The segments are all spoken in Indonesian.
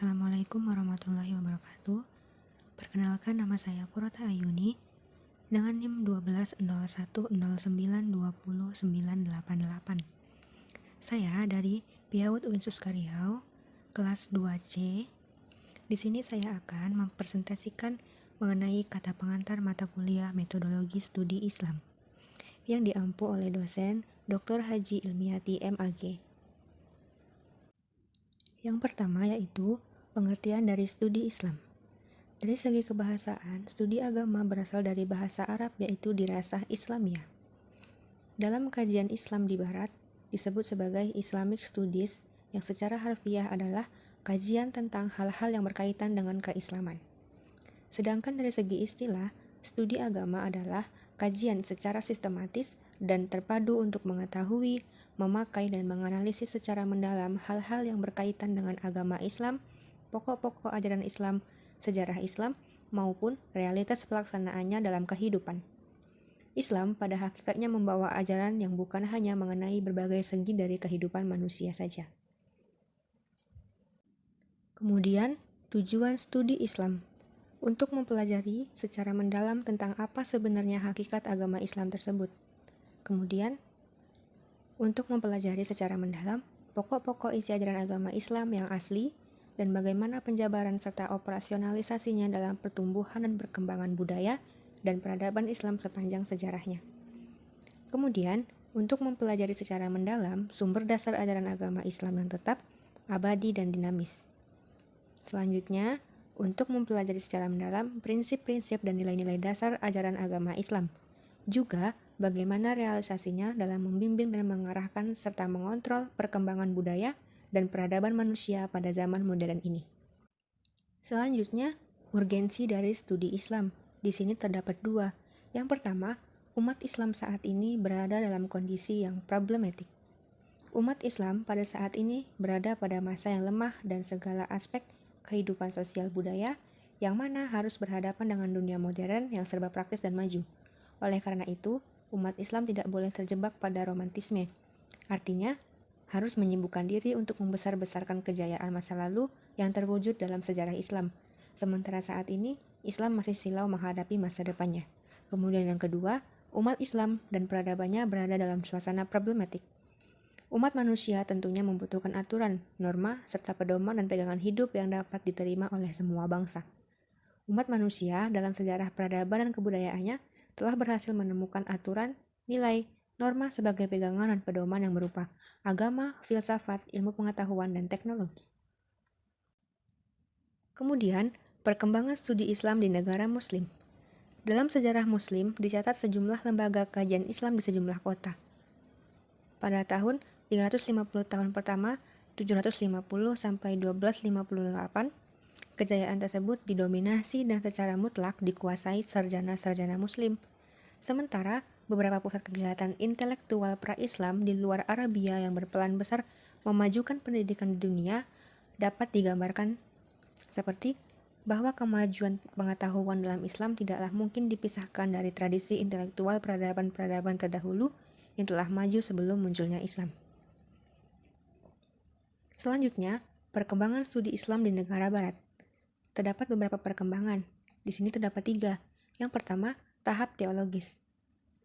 Assalamualaikum warahmatullahi wabarakatuh. Perkenalkan, nama saya Qurrata Ayuni dengan NIM 120109200988. Saya dari PIAUD Uinsus Riau, kelas 2C. Di sini saya akan mempresentasikan mengenai kata pengantar mata kuliah Metodologi Studi Islam yang diampu oleh dosen Dr. Haji Ilmiati MAG. Yang pertama yaitu pengertian dari studi Islam. Dari segi kebahasaan, studi agama berasal dari bahasa Arab yaitu dirasah Islamiyah. Dalam kajian Islam di Barat, disebut sebagai Islamic Studies yang secara harfiah adalah kajian tentang hal-hal yang berkaitan dengan keislaman. Sedangkan dari segi istilah, studi agama adalah kajian secara sistematis dan terpadu untuk mengetahui, memakai, dan menganalisis secara mendalam hal-hal yang berkaitan dengan agama Islam, pokok-pokok ajaran Islam, sejarah Islam, maupun realitas pelaksanaannya dalam kehidupan. Islam pada hakikatnya membawa ajaran yang bukan hanya mengenai berbagai segi dari kehidupan manusia saja. Kemudian, tujuan studi Islam untuk mempelajari secara mendalam tentang apa sebenarnya hakikat agama Islam tersebut. Kemudian, untuk mempelajari secara mendalam pokok-pokok isi ajaran agama Islam yang asli dan bagaimana penjabaran serta operasionalisasinya dalam pertumbuhan dan perkembangan budaya dan peradaban Islam sepanjang sejarahnya. Kemudian, untuk mempelajari secara mendalam sumber dasar ajaran agama Islam yang tetap, abadi, dan dinamis. Selanjutnya, untuk mempelajari secara mendalam prinsip-prinsip dan nilai-nilai dasar ajaran agama Islam. Juga, bagaimana realisasinya dalam membimbing dan mengarahkan serta mengontrol perkembangan budaya dan peradaban manusia pada zaman modern ini. Selanjutnya, urgensi dari studi Islam. Di sini terdapat dua. Yang pertama, umat Islam saat ini berada dalam kondisi yang problematik. Umat Islam pada saat ini berada pada masa yang lemah dan segala aspek kehidupan sosial budaya yang mana harus berhadapan dengan dunia modern yang serba praktis dan maju. Oleh karena itu, umat Islam tidak boleh terjebak pada romantisme. Artinya, harus menyibukkan diri untuk membesar-besarkan kejayaan masa lalu yang terwujud dalam sejarah Islam. Sementara saat ini, Islam masih silau menghadapi masa depannya. Kemudian yang kedua, umat Islam dan peradabannya berada dalam suasana problematik. Umat manusia tentunya membutuhkan aturan, norma, serta pedoman dan pegangan hidup yang dapat diterima oleh semua bangsa. Umat manusia dalam sejarah peradaban dan kebudayaannya telah berhasil menemukan aturan, nilai, norma sebagai pegangan dan pedoman yang berupa agama, filsafat, ilmu pengetahuan, dan teknologi. Kemudian, perkembangan studi Islam di negara Muslim. Dalam sejarah Muslim dicatat sejumlah lembaga kajian Islam di sejumlah kota. Pada tahun 350 tahun pertama, 750 sampai 1258, kejayaan tersebut didominasi dan secara mutlak dikuasai sarjana-sarjana Muslim. Sementara, beberapa pusat kegiatan intelektual pra-Islam di luar Arabia yang berperan besar memajukan pendidikan di dunia dapat digambarkan seperti bahwa kemajuan pengetahuan dalam Islam tidaklah mungkin dipisahkan dari tradisi intelektual peradaban-peradaban terdahulu yang telah maju sebelum munculnya Islam. Selanjutnya, perkembangan studi Islam di negara Barat. Terdapat beberapa perkembangan. Di sini terdapat 3. Yang pertama, tahap teologis.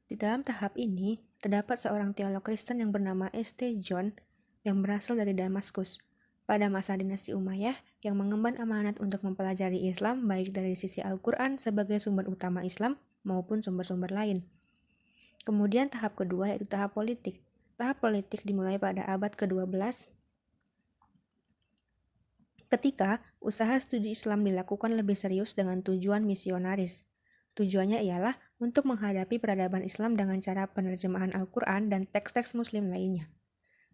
Di dalam tahap ini, terdapat seorang teolog Kristen yang bernama St. John yang berasal dari Damaskus pada masa dinasti Umayyah yang mengemban amanat untuk mempelajari Islam baik dari sisi Al-Quran sebagai sumber utama Islam maupun sumber-sumber lain. Kemudian tahap kedua yaitu tahap politik. Tahap politik dimulai pada abad ke-12 ketika usaha studi Islam dilakukan lebih serius dengan tujuan misionaris. Tujuannya ialah untuk menghadapi peradaban Islam dengan cara penerjemahan Al-Quran dan teks-teks Muslim lainnya.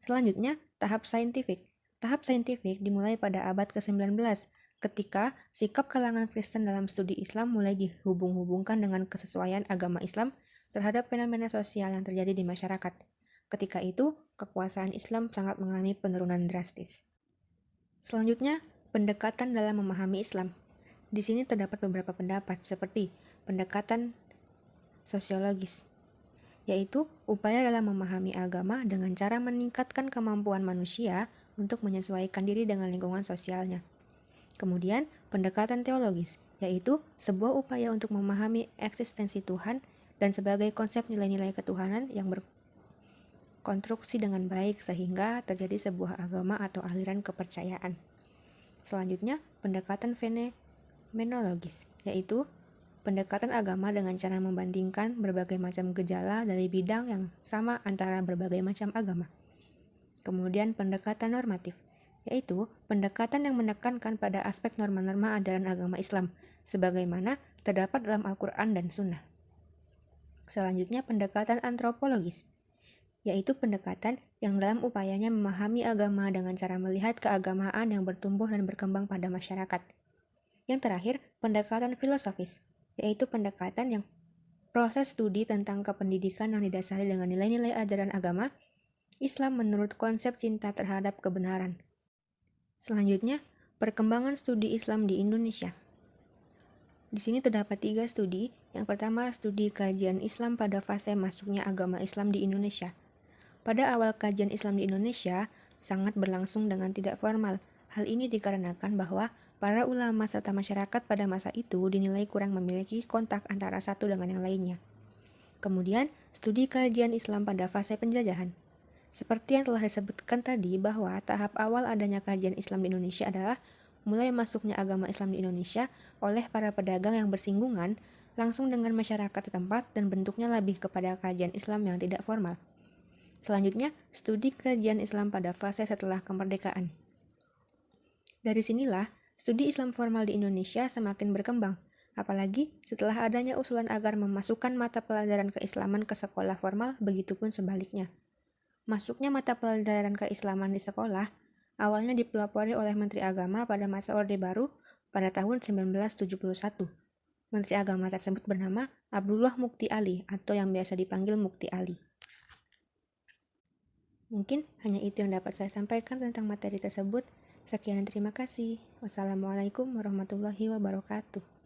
Selanjutnya, tahap saintifik. Tahap saintifik dimulai pada abad ke-19 ketika sikap kalangan Kristen dalam studi Islam mulai dihubung-hubungkan dengan kesesuaian agama Islam terhadap fenomena sosial yang terjadi di masyarakat. Ketika itu, kekuasaan Islam sangat mengalami penurunan drastis. Selanjutnya, pendekatan dalam memahami Islam. Di sini terdapat beberapa pendapat seperti pendekatan sosiologis, yaitu upaya dalam memahami agama dengan cara meningkatkan kemampuan manusia untuk menyesuaikan diri dengan lingkungan sosialnya. Kemudian, pendekatan teologis, yaitu sebuah upaya untuk memahami eksistensi Tuhan dan sebagai konsep nilai-nilai ketuhanan yang berkonstruksi dengan baik sehingga terjadi sebuah agama atau aliran kepercayaan. Selanjutnya, pendekatan fenomenologis, yaitu pendekatan agama dengan cara membandingkan berbagai macam gejala dari bidang yang sama antara berbagai macam agama. Kemudian pendekatan normatif, yaitu pendekatan yang menekankan pada aspek norma-norma ajaran agama Islam, sebagaimana terdapat dalam Al-Quran dan Sunnah. Selanjutnya pendekatan antropologis, yaitu pendekatan yang dalam upayanya memahami agama dengan cara melihat keagamaan yang bertumbuh dan berkembang pada masyarakat. Yang terakhir, pendekatan filosofis, yaitu pendekatan yang proses studi tentang kependidikan yang didasari dengan nilai-nilai ajaran agama Islam menurut konsep cinta terhadap kebenaran. Selanjutnya, perkembangan studi Islam di Indonesia. Di sini terdapat 3 studi. Yang pertama, studi kajian Islam pada fase masuknya agama Islam di Indonesia. Pada awal kajian Islam di Indonesia, sangat berlangsung dengan tidak formal. Hal ini dikarenakan bahwa para ulama serta masyarakat pada masa itu dinilai kurang memiliki kontak antara satu dengan yang lainnya. Kemudian, studi kajian Islam pada fase penjajahan. Seperti yang telah disebutkan tadi bahwa tahap awal adanya kajian Islam di Indonesia adalah mulai masuknya agama Islam di Indonesia oleh para pedagang yang bersinggungan langsung dengan masyarakat setempat dan bentuknya lebih kepada kajian Islam yang tidak formal. Selanjutnya, studi kajian Islam pada fase setelah kemerdekaan. Dari sinilah, studi Islam formal di Indonesia semakin berkembang, apalagi setelah adanya usulan agar memasukkan mata pelajaran keislaman ke sekolah formal, begitupun sebaliknya. Masuknya mata pelajaran keislaman di sekolah awalnya dipelopori oleh Menteri Agama pada masa Orde Baru pada tahun 1971. Menteri Agama tersebut bernama Abdullah Mukti Ali atau yang biasa dipanggil Mukti Ali. Mungkin hanya itu yang dapat saya sampaikan tentang materi tersebut. Sekian dan terima kasih. Wassalamualaikum warahmatullahi wabarakatuh.